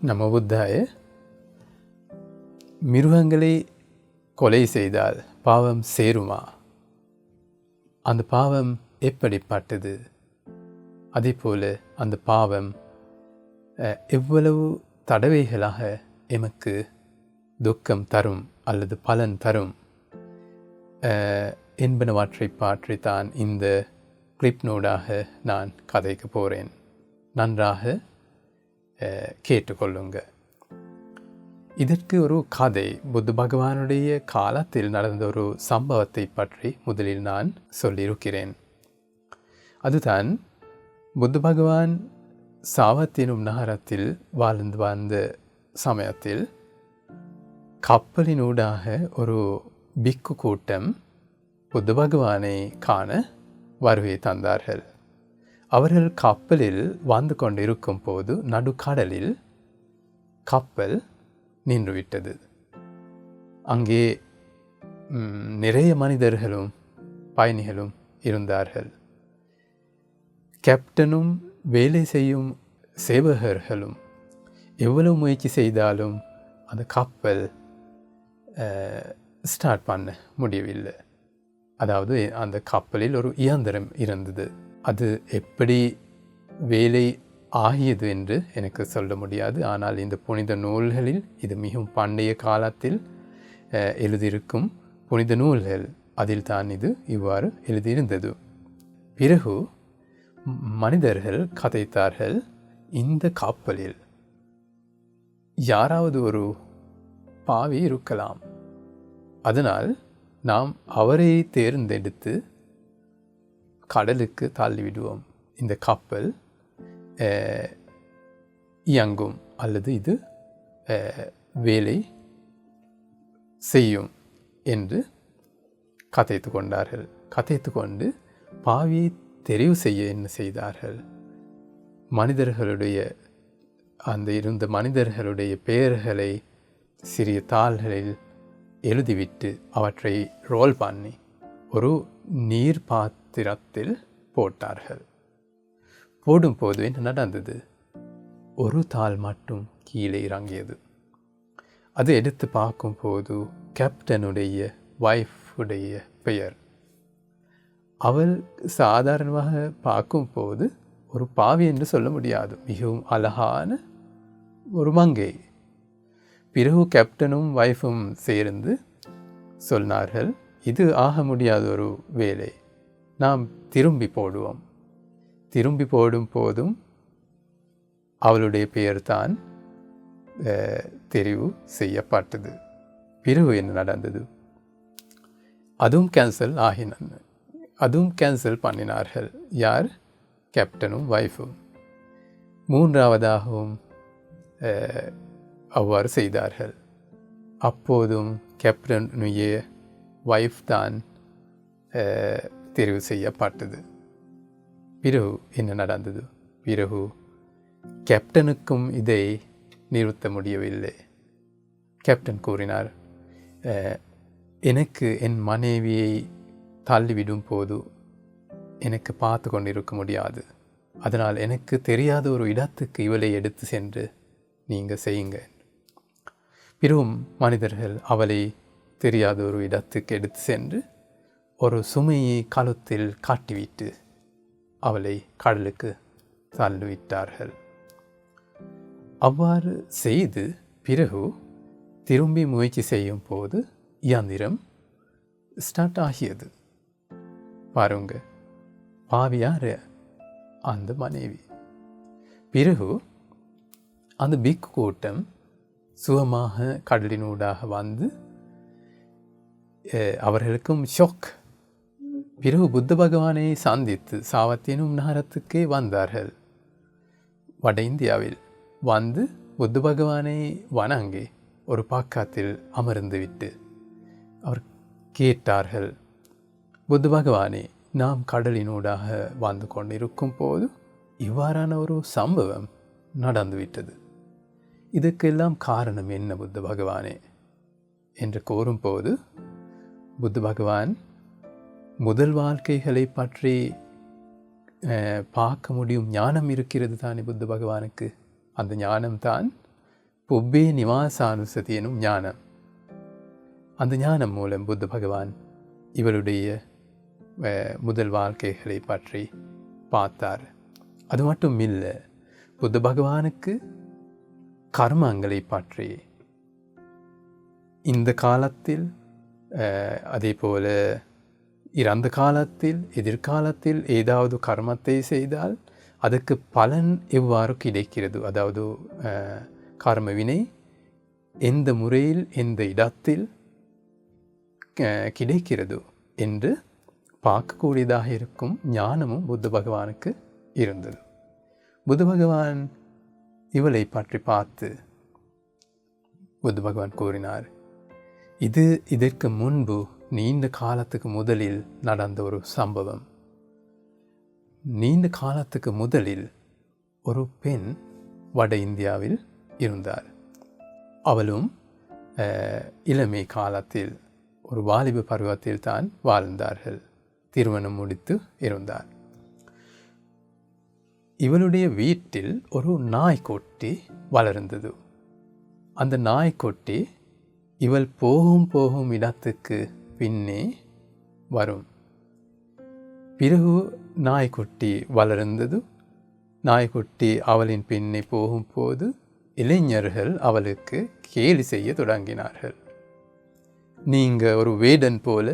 நம்ம புத்தாய மிருகங்களை கொலை செய்தால் பாவம் சேருமா? அந்த பாவம் எப்படிப்பட்டது? அதேபோல அந்த பாவம் எவ்வளவு தடவைகளாக எமக்கு துக்கம் தரும் அல்லது பலன் தரும் என்பனவற்றை பற்றித்தான் இந்த கிளிப்னூடாக நான் கதைக்க போகிறேன். நன்றாக கேட்டுக்கொள்ளுங்க. இதற்கு ஒரு கதை, புத்த பகவானுடைய காலத்தில் நடந்த ஒரு சம்பவத்தை பற்றி முதலில் நான் சொல்லியிருக்கிறேன். அதுதான் புத்த பகவான் சாவத் எனும் நகரத்தில் வாழ்ந்து வந்த சமயத்தில் கப்பலினூடாக ஒரு பிக்கு கூட்டம் புத்த பகவானை காண வருகை தந்தார்கள். அவர்கள் கப்பலில் வந்து கொண்டிருக்கும் போது நடுக்கடலில் கப்பல் நின்றுவிட்டது. அங்கே நிறைய மனிதர்களும் பயணிகளும் இருந்தார்கள். கேப்டனும் வேலை செய்யும் சேவகர்களும் எவ்வளவு முயற்சி செய்தாலும் அந்த கப்பல் ஸ்டார்ட் பண்ண முடியவில்லை. அதாவது அந்த கப்பலில் ஒரு இயந்திரம் இருந்தது. அது எப்படி வேலை ஆகியது என்று எனக்கு சொல்ல முடியாது. ஆனால் இந்த புனித நூல்களில், இது மிகவும் பண்டைய காலத்தில் எழுதியிருக்கும் புனித நூல்கள், அதில் தான் இது இவ்வாறு எழுதியிருந்தது. பிறகு மனிதர்கள் கதைத்தார்கள், இந்த கப்பலில் யாராவது ஒரு பாவி இருக்கலாம், அதனால் நாம் அவரை தேர்ந்தெடுத்து கடலுக்கு தள்ளிவிடுவோம். இந்த கப்பல் இயங்கும் அல்லது இது வேலை செய்யும் என்று கதைத்து கொண்டார்கள். கதைத்து கொண்டு பாவியை தெரிவு செய்ய என்ன செய்தார்கள்? மனிதர்களுடைய அந்த இருந்த மனிதர்களுடைய பெயர்களை சிறிய தாள்களில் எழுதிவிட்டு அவற்றை ரோல் பண்ணி ஒரு நீர் பாத்திரத்தில் போட்டார்கள். போடும்போது என்ன நடந்தது? ஒரு தாள் மட்டும் கீழே இறங்கியது. அது எடுத்து பார்க்கும்போது கேப்டனுடைய வைஃபுடைய பெயர். அவள் சாதாரணமாக பார்க்கும்போது ஒரு பாவி என்று சொல்ல முடியாது, மிகவும் அழகான ஒரு மங்கை. பிறகு கேப்டனும் வைஃபும் சேர்ந்து சொன்னார்கள், இது ஆக முடியாத ஒரு வேலை, நாம் திரும்பி போடுவோம். திரும்பி போடும் போதும் அவளுடைய பெயர்தான் தெரிவு செய்யப்பட்டது. பிறகு என்ன நடந்தது? அதுவும் கேன்சல் பண்ணினார்கள். யார்? கேப்டனும் வைஃபும். மூன்றாவதாகவும் அவ்வாறு செய்தார்கள். அப்போதும் கேப்டனுடைய வைஃப் தான் தெரிவு செய்யப்பட்டது. பிறகு என்ன நடந்தது? பிறகு கேப்டனுக்கும் இதை நிறுத்த முடியவில்லை. கேப்டன் கூறினார், எனக்கு என் மனைவியை தள்ளிவிடும் போது எனக்கு பார்த்து கொண்டிருக்க முடியாது. அதனால் எனக்கு தெரியாத ஒரு இடத்துக்கு இவளை எடுத்து சென்று நீங்கள் செய்யுங்க. பிறகும் மனிதர்கள் அவளை தெரியாத ஒரு இடத்துக்கு எடுத்து சென்று ஒரு சுமையை கழுத்தில் காட்டிவிட்டு அவளை கடலுக்கு தள்ளிவிட்டார்கள். அவ்வாறு செய்து பிறகு திரும்பி முயற்சி செய்யும் போது இயந்திரம் ஸ்டார்ட் ஆகியது. பாருங்க, பாவியார் அந்த மனைவி. பிறகு அந்த பிக் கூட்டம் சுகமாக கடலினூடாக வந்து அவர்களுக்கும் ஷாக். பிறகு புத்த பகவானை சந்தித்து சாவத் எனும் நகரத்துக்கே வந்தார்கள். வட இந்தியாவில் வந்து புத்த பகவானை வணங்கி ஒரு பக்கத்தில் அமர்ந்து விட்டு அவர் கேட்டார்கள், புத்த பகவானே, நாம் கடலினூடாக வந்து கொண்டிருக்கும் போது இவ்வாறான ஒரு சம்பவம் நடந்துவிட்டது. இதுக்கெல்லாம் காரணம் என்ன புத்த பகவானே என்று கூறும்போது, புத்த பகவான் முதல் வாழ்க்கைகளை பற்றி பார்க்க முடியும் ஞானம் இருக்கிறது தானே புத்த பகவானுக்கு. அந்த ஞானம்தான் புப்பே நிவாசானுசதி எனும் ஞானம். அந்த ஞானம் மூலம் புத்த பகவான் இவருடைய முதல் வாழ்க்கைகளை பற்றி பார்த்தார். அது மட்டும் இல்லை, புத்த பகவானுக்கு கர்மங்களை பற்றி இந்த காலத்தில் அதே போல இறந்த காலத்தில் எதிர்காலத்தில் ஏதாவது கர்மத்தை செய்தால் அதுக்கு பலன் எவ்வாறு கிடைக்கிறது, அதாவது கர்மவினை எந்த முறையில் எந்த இடத்தில் கிடைக்கிறது என்று பார்க்கக்கூடியதாக இருக்கும் ஞானமும் புத்த பகவானுக்கு இருந்தது. புத்த பகவான் இவளை பற்றி பார்த்து புத்த பகவான் கூறினார், இதற்கு முன்பு நீண்ட காலத்துக்கு முதலில் நடந்த ஒரு சம்பவம். நீண்ட காலத்துக்கு முதலில் ஒரு பெண் வட இந்தியாவில் இருந்தார். அவளும் இளமை காலத்தில் ஒரு வாலிப பருவத்தில் தான் வாழ்ந்தார்கள். திருமணம் முடித்து இருந்தார். இவளுடைய வீட்டில் ஒரு நாய்க்குட்டி வளர்ந்தது. அந்த நாய்க்குட்டி இவள் போகும் இடத்துக்கு பின்னே வரும். பிறகு நாய்க்குட்டி வளர்ந்தது. நாய்க்குட்டி அவளின் பின்னே போகும்போது இளைஞர்கள் அவளுக்கு கேலி செய்ய தொடங்கினார்கள். நீங்கள் ஒரு வேடன் போல,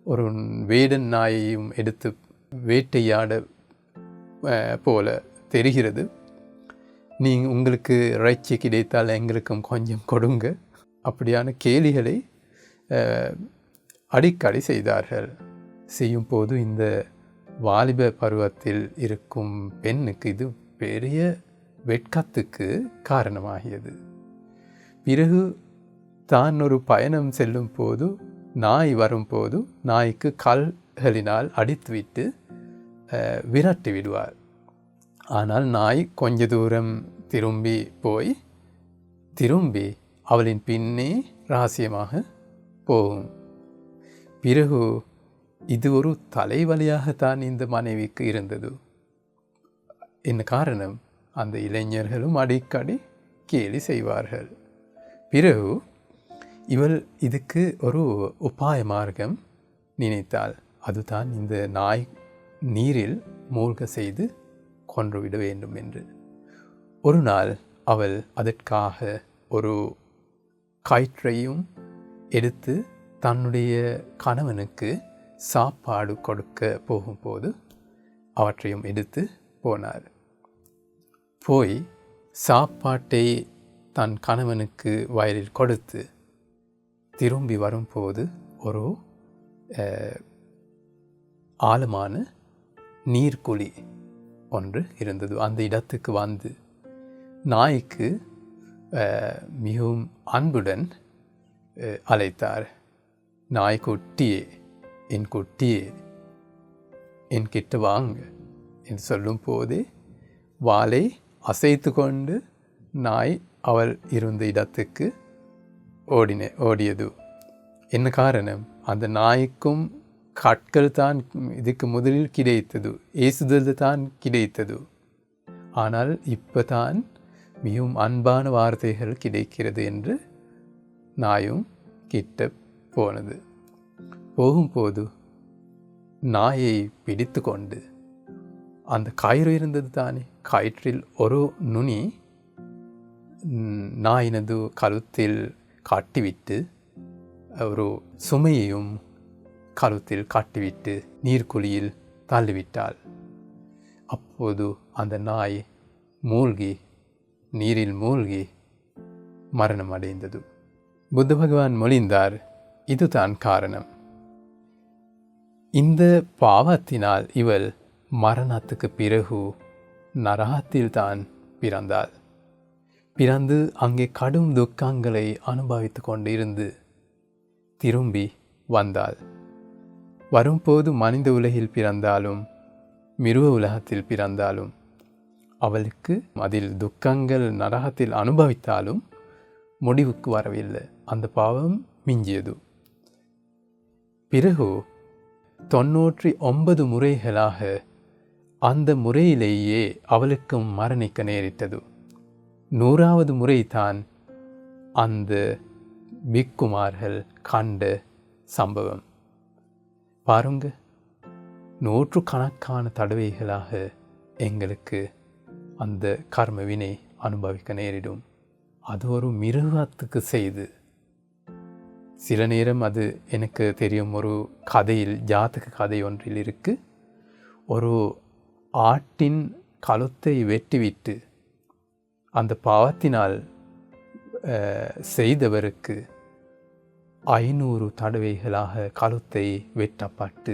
ஒரு வேடன் நாயையும் எடுத்து வேட்டையாட போல தெரிகிறது. உங்களுக்கு இறைச்சி கிடைத்தால் எங்களுக்கும் கொஞ்சம் கொடுங்க, அப்படியான கேலிகளை அடிக்கடி செய்தார்கள். செய்யும்போது இந்த வாலிப பருவத்தில் இருக்கும் பெண்ணுக்கு இது பெரிய வெட்கத்துக்கு காரணமாகியது. பிறகு தான் ஒரு பயணம் செல்லும் போது நாய் வரும்போது நாய்க்கு கல்களினால் அடித்துவிட்டு விரட்டி விடுவார். ஆனால் நாய் கொஞ்ச தூரம் திரும்பி அவளின் பின்னே ரகசியமாக போகும். பிறகு இது ஒரு தலைவலியாகத்தான் இந்த மனைவிக்கு இருந்தது. என்ன காரணம்? அந்த இளைஞர்களும் அடிக்கடி கேலி செய்வார்கள். பிறகு இவள் இதுக்கு ஒரு உபாய மார்க்கம் நினைத்தாள். அதுதான் இந்த நாய் நீரில் மூழ்க செய்து கொன்றுவிட வேண்டும் என்று. ஒரு நாள் அவள் அதற்காக ஒரு கயிற்றையும் எடுத்து தன்னுடைய கணவனுக்கு சாப்பாடு கொடுக்க போகும்போது அவற்றையும் எடுத்து போனார். போய் சாப்பாட்டை தன் கணவனுக்கு வயலில் கொடுத்து திரும்பி வரும்போது ஒரு ஆழமான நீர்க்குழி ஒன்று இருந்தது. அந்த இடத்துக்கு வந்து நாய்க்கு மிகவும் அன்புடன் அழைத்தார். நாய்க்குட்டியே, என் குட்டியே, என்கிட்ட வாங்க என்று சொல்லும் போதே வாலை அசைத்து கொண்டு நாய் அவள் இருந்த இடத்துக்கு ஓடியது. என்ன காரணம்? அந்த நாய்க்கும் கற்கள் தான் இதுக்கு முதலில் கிடைத்தது, ஏசுதல் தான் கிடைத்தது. ஆனால் இப்போ தான் மிகவும் அன்பான வார்த்தைகள் கிடைக்கிறது என்று நாயும் கிட்ட போனது. போகும்போது நாயை பிடித்து கொண்டு அந்த கயிறு இருந்தது தானே, கயிற்றில் ஒரு நுனி நாயினது கழுத்தில் காட்டிவிட்டு ஒரு சுமையையும் கழுத்தில் காட்டிவிட்டு நீர்க்குழியில் தள்ளிவிட்டாள். அப்போது அந்த நாய் நீரில் மூழ்கி மரணம் அடைந்தது. புத்த பகவான் மொழிந்தார், இதுதான் காரணம். இந்த பாவத்தினால் இவள் மரணத்துக்கு பிறகு நரகத்தில் தான் பிறந்தாள். பிறந்து அங்கே கடும் துக்கங்களை அனுபவித்து கொண்டு இருந்து திரும்பி வந்தாள். வரும்போது மனித உலகில் பிறந்தாலும் மிருக உலகத்தில் பிறந்தாலும் அவளுக்கு அதில் துக்கங்கள் நரகத்தில் அனுபவித்தாலும் முடிவுக்கு வரவில்லை. அந்த பாவம் மிஞ்சியது. பிறகு 99 முறைகளாக அந்த முறையிலேயே அவளுக்கும் மரணிக்க நேரிட்டது. 100வது முறை தான் அந்த பிக்குமார்கள் கண்ட சம்பவம். பாருங்க, நூற்றுக்கணக்கான தடவைகளாக எங்களுக்கு அந்த கர்ம வினை அனுபவிக்க நேரிடும். அது ஒரு மிருகத்துக்கு செய்து, சில நேரம் அது எனக்கு தெரியும், ஒரு கதையில், ஜாதக கதை ஒன்றில் இருக்கு, ஒரு ஆட்டின் கழுத்தை வெட்டிவிட்டு அந்த பாவத்தினால் செய்தவருக்கு 500 தடவைகளாக கழுத்தை வெட்டப்பட்டு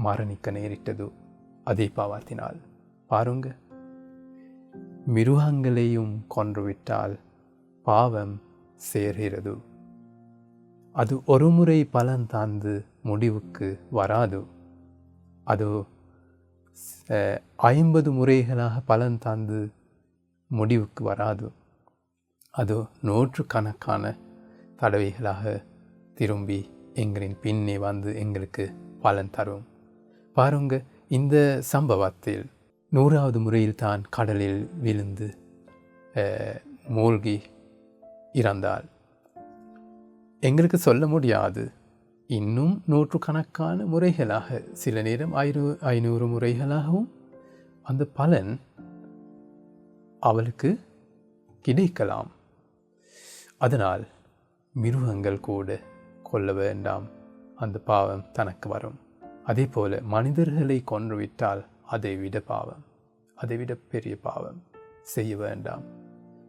மரணிக்க நேரிட்டது அதே பாவத்தினால். பாருங்க, மிருகங்களையும் கொன்றுவிட்டால் பாவம் சேர்கிறது. அது ஒரு முறை பலன் தந்து முடிவுக்கு வராது. அது 50 முறைகளாக பலன் தந்து முடிவுக்கு வராது. அது நூற்றுக்கணக்கான தடவைகளாக திரும்பி எங்களின் பின்னே வந்து எங்களுக்கு பலன் தரும். பாருங்க, இந்த சம்பவத்தில் 100வது முறையில் தான் கடலில் விழுந்து மூழ்கி இறந்தால் எங்களுக்கு சொல்ல முடியாது. இன்னும் நூற்றுக்கணக்கான முறைகளாக, சில நேரம் 500 முறைகளாகவும் அந்த பலன் அவளுக்கு கிடைக்கலாம். அதனால் மிருகங்கள் கூட கொல்ல வேண்டாம், அந்த பாவம் தனக்கு வரும். அதே போல மனிதர்களை கொன்றுவிட்டால் அதைவிட பாவம், அதைவிட பெரிய பாவம் செய்ய வேண்டாம்.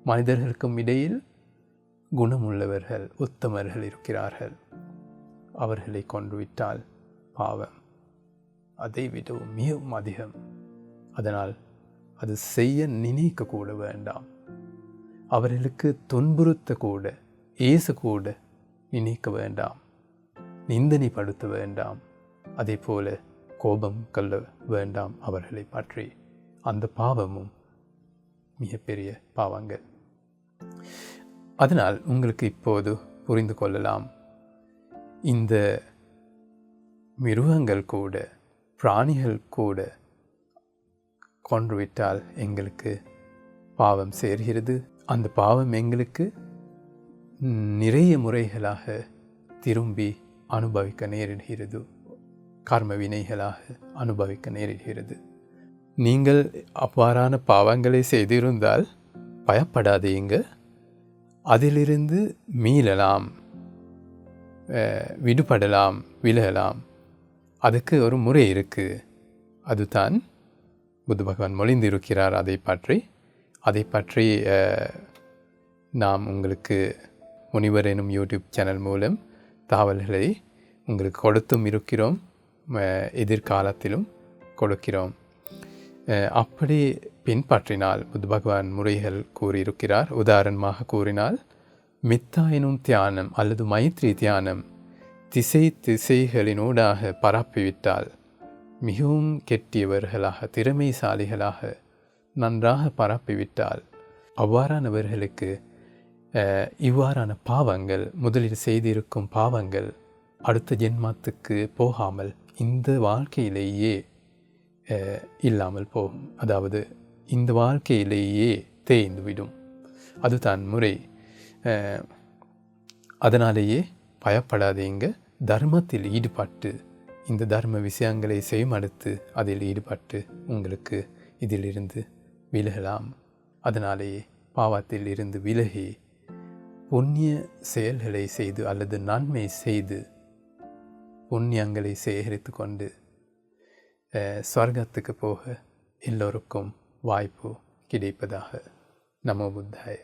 மனிதர்களுக்கும் இடையில் குணமுள்ளவர்கள், உத்தமர்கள் இருக்கிறார்கள். அவர்களை கொன்றுவிட்டால் பாவம் அதைவிடவும் மிகவும் அதிகம். அதனால் அது செய்ய நினைக்க கூட வேண்டாம். அவர்களுக்கு துன்புறுத்த கூட, ஏச கூட நினைக்க வேண்டாம், நிந்தனைப்படுத்த வேண்டாம். அதே போல கோபம் கொள்ள வேண்டாம் அவர்களை பற்றி. அந்த பாவமும் மிகப்பெரிய பாவங்கள். அதனால் உங்களுக்கு இப்போது புரிந்து கொள்ளலாம், இந்த மிருகங்கள் கூட, பிராணிகள் கூட கொன்றுவிட்டால் எங்களுக்கு பாவம் சேர்கிறது. அந்த பாவம் எங்களுக்கு நிறைய முறைகளாக திரும்பி அனுபவிக்க நேரிடுகிறது, கர்ம வினைகளாக அனுபவிக்க நேரிடுகிறது. நீங்கள் அவ்வாறான பாவங்களை செய்திருந்தால் பயப்படாதீங்க, அதிலிருந்து மீளலாம், விடுபடலாம், விலகலாம். அதுக்கு ஒரு முறை இருக்குது. அதுதான் புத்த பகவான் மொழிந்திருக்கிறார். அதை பற்றி நாம் உங்களுக்கு முனிவர் எனும் யூடியூப் சேனல் மூலம் தகவல்களை உங்களுக்கு கொடுத்தும் இருக்கிறோம், எதிர்காலத்திலும் கொடுக்கிறோம். அப்படி பின்பற்றினால் புத்த பகவான் முறைகள் கூறியிருக்கிறார். உதாரணமாக கூறினால், மித்தா எனும் தியானம் அல்லது மைத்ரி தியானம் திசைகளினூடாக பரப்பிவிட்டால் மிகவும் கெட்டியவர்களாக, திறமைசாலிகளாக நன்றாக பரப்பிவிட்டால் அவ்வாறானவர்களுக்கு இவ்வாறான பாவங்கள், முதலில் செய்திருக்கும் பாவங்கள் அடுத்த ஜென்மத்துக்கு போகாமல் இந்த வாழ்க்கையிலேயே இல்லாமல் போகும். அதாவது இந்த வாழ்க்கையிலேயே தேய்ந்துவிடும். அதுதான் முறை. அதனாலேயே பயப்படாதீங்க, தர்மத்தில் ஈடுபட்டு, இந்த தர்ம விஷயங்களை செய்மடுத்து அதில் ஈடுபட்டு உங்களுக்கு இதிலிருந்து விலகலாம். அதனாலேயே பாவத்தில் இருந்து விலகி புண்ணிய செயல்களை செய்து அல்லது நன்மை செய்து புண்ணியங்களை சேகரித்து கொண்டு ஸ்வர்க்கத்துக்கு போக எல்லோருக்கும் வாய்ப்பு கிடைப்பதாக. நமோ புத்தாய.